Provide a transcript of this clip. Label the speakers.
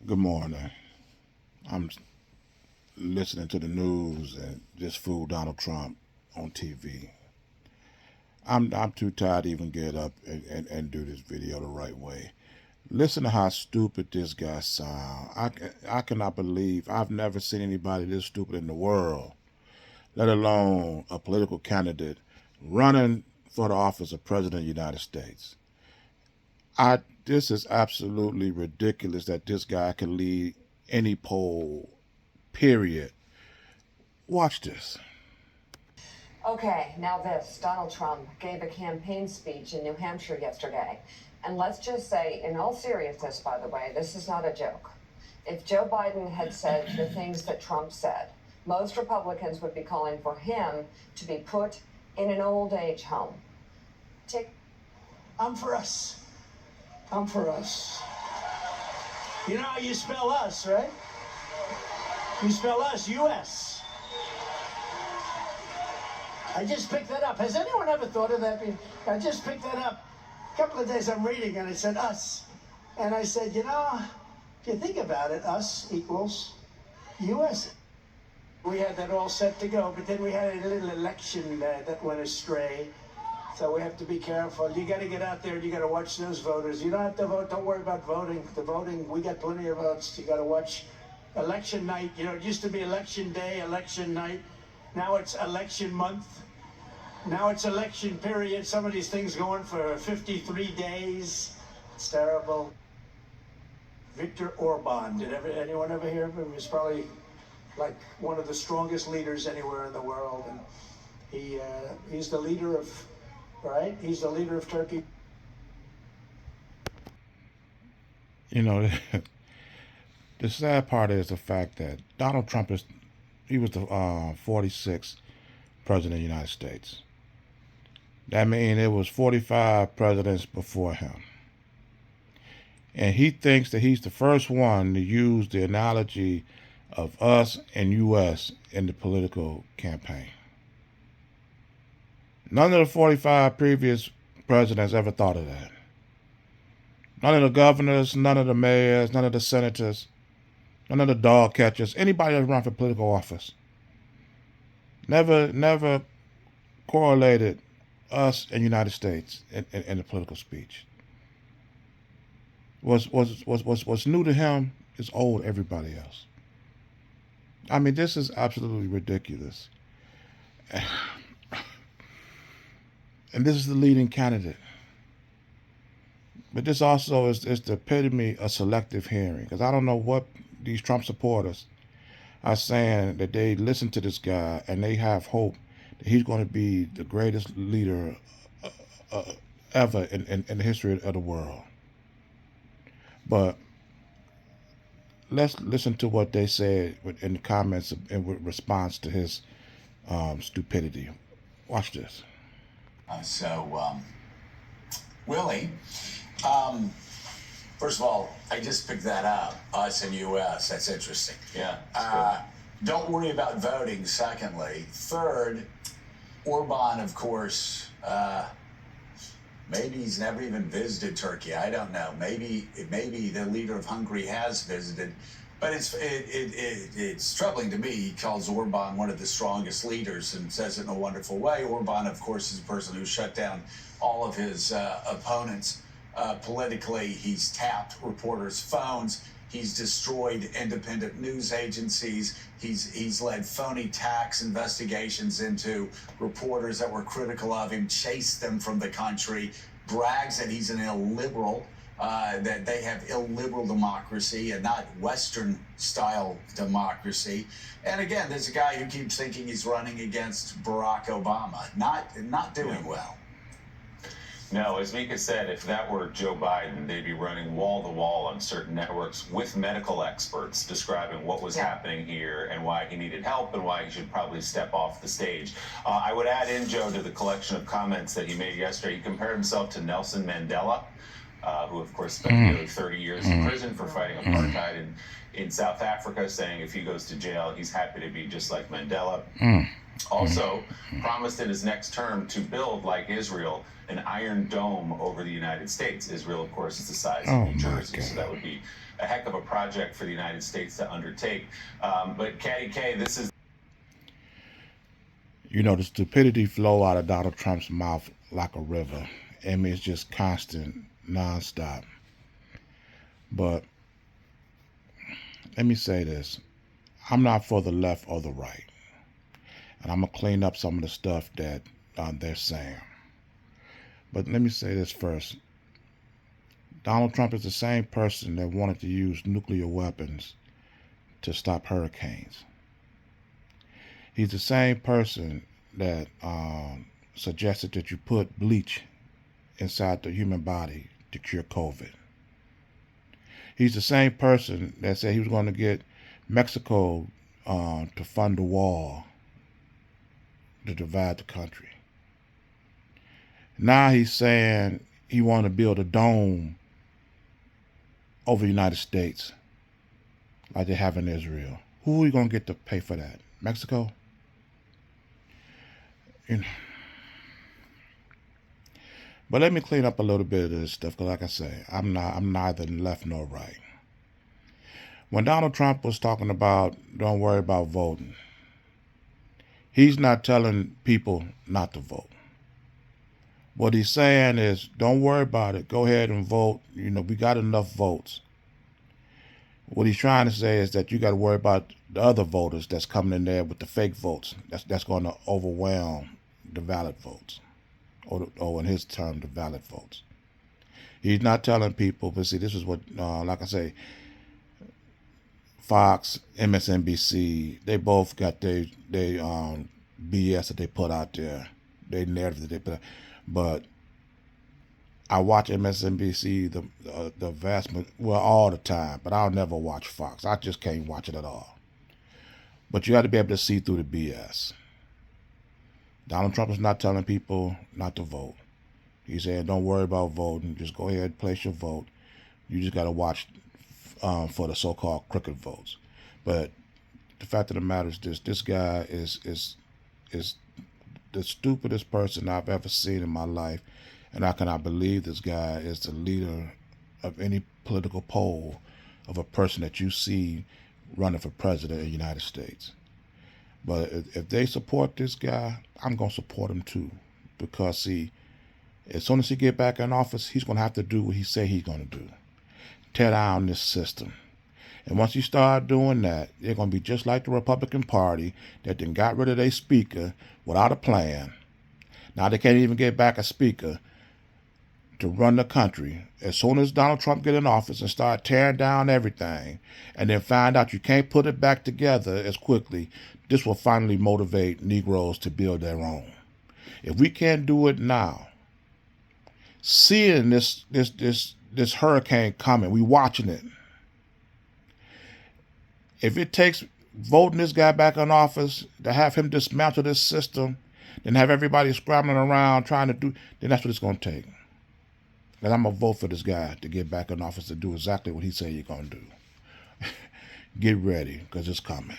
Speaker 1: Good morning. I'm listening to the news and just fool Donald Trump on TV. I'm too tired to even get up and do this video the right way. Listen to how stupid this guy sound. I cannot believe I've never seen anybody this stupid in the world, let alone a political candidate running for the office of President of the United States. This is absolutely ridiculous that this guy can lead any poll, period. Watch this.
Speaker 2: Okay, now this. Donald Trump gave a campaign speech in New Hampshire yesterday. And let's just say, in all seriousness, by the way, this is not a joke. If Joe Biden had said the things that Trump said, most Republicans would be calling for him to be put in an old age home.
Speaker 3: I'm for us. I'm for us. You know how you spell us, right? You spell us, U.S. I just picked that up. Has anyone ever thought of that? I just picked that up. A couple of days I'm reading and it said us. And I said, you know, if you think about it, us equals U.S. We had that all set to go, but then we had a little election that went astray. So we have to be careful. You got to get out there and you got to watch those voters. You don't have to vote. Don't worry about voting. The voting, we got plenty of votes. You got to watch election night. You know, it used to be election day, election night. Now it's election month. Now it's election period. Some of these things go on for 53 days. It's terrible. Viktor Orban. Did anyone ever hear of him? He's probably like one of the strongest leaders anywhere in the world. And he's the leader of, right? He's the leader of Turkey.
Speaker 1: You know, the sad part is the fact that Donald Trump he was the 46th president of the United States. That means it was 45 presidents before him. And he thinks that he's the first one to use the analogy of us and U.S. in the political campaign. None of the 45 previous presidents ever thought of that. None of the governors, none of the mayors, none of the senators, none of the dog catchers, anybody that's run for political office, never correlated us and United States in the political speech. What's new to him is old to everybody else. I mean, this is absolutely ridiculous. And this is the leading candidate. But this also is the epitome of selective hearing. Because I don't know what these Trump supporters are saying, that they listen to this guy and they have hope that he's going to be the greatest leader ever in the history of the world. But let's listen to what they said in the comments in response to his stupidity. Watch this.
Speaker 4: Willie, first of all, I just picked that up, us and U.S. That's interesting.
Speaker 5: Yeah.
Speaker 4: Don't worry about voting, secondly. Third, Orban, of course, maybe he's never even visited Turkey. I don't know. Maybe the leader of Hungary has visited. But it's troubling to me. He calls Orban one of the strongest leaders and says it in a wonderful way. Orban, of course, is a person who shut down all of his opponents politically. He's tapped reporters' phones. He's destroyed independent news agencies. He's led phony tax investigations into reporters that were critical of him, chased them from the country, brags that he's an illiberal. That they have illiberal democracy and not Western-style democracy. And again, there's a guy who keeps thinking he's running against Barack Obama. Not doing well.
Speaker 5: No, as Mika said, if that were Joe Biden, they'd be running wall-to-wall on certain networks with medical experts describing what was happening here and why he needed help and why he should probably step off the stage. I would add in, Joe, to the collection of comments that he made yesterday. He compared himself to Nelson Mandela, who, of course, spent nearly 30 years in prison for fighting apartheid in South Africa, saying if he goes to jail, he's happy to be just like Mandela. Also, promised in his next term to build, like Israel, an iron dome over the United States. Israel, of course, is the size of
Speaker 1: Oh
Speaker 5: New
Speaker 1: my
Speaker 5: Jersey,
Speaker 1: God.
Speaker 5: so that would be a heck of a project for the United States to undertake. But Caddy K, this is
Speaker 1: You know, the stupidity flow out of Donald Trump's mouth like a river. I mean, it's just constant, nonstop. But let me say this. I'm not for the left or the right. And I'm going to clean up some of the stuff that they're saying. But let me say this first. Donald Trump is the same person that wanted to use nuclear weapons to stop hurricanes. He's the same person that suggested that you put bleach inside the human body to cure COVID. He's the same person that said he was going to get Mexico to fund the wall to divide the country. Now he's saying he wanted to build a dome over the United States like they have in Israel. Who are we going to get to pay for that? Mexico? You know. But let me clean up a little bit of this stuff, because like I say, I'm neither left nor right. When Donald Trump was talking about don't worry about voting, he's not telling people not to vote. What he's saying is, don't worry about it. Go ahead and vote. You know, we got enough votes. What he's trying to say is that you got to worry about the other voters that's coming in there with the fake votes. That's going to overwhelm the valid votes, or in his term, the valid votes. He's not telling people, but see, this is what, like I say, Fox, MSNBC, they both got their BS that they put out there, their narrative that they put out. But I watch MSNBC the vast, well, all the time, but I'll never watch Fox. I just can't watch it at all. But you got to be able to see through the BS. Donald Trump is not telling people not to vote. He's saying don't worry about voting. Just go ahead and place your vote. You just got to watch for the so-called crooked votes. But the fact of the matter is this guy is the stupidest person I've ever seen in my life, and I cannot believe this guy is the leader of any political poll of a person that you see running for president of the United States. But if they support this guy, I'm going to support him too, because see, as soon as he get back in office, he's going to have to do what he say he's going to do. Tear down this system. And once you start doing that, they're going to be just like the Republican Party that then got rid of their speaker without a plan. Now they can't even get back a speaker to run the country. As soon as Donald Trump get in office and start tearing down everything, and then find out you can't put it back together as quickly, this will finally motivate Negroes to build their own. If we can't do it now, seeing this hurricane coming, we watching it. If it takes voting this guy back in office to have him dismantle this system, then have everybody scrambling around trying to do, then that's what it's going to take. And I'm going to vote for this guy to get back in office to do exactly what he said he's going to do. Get ready, because it's coming.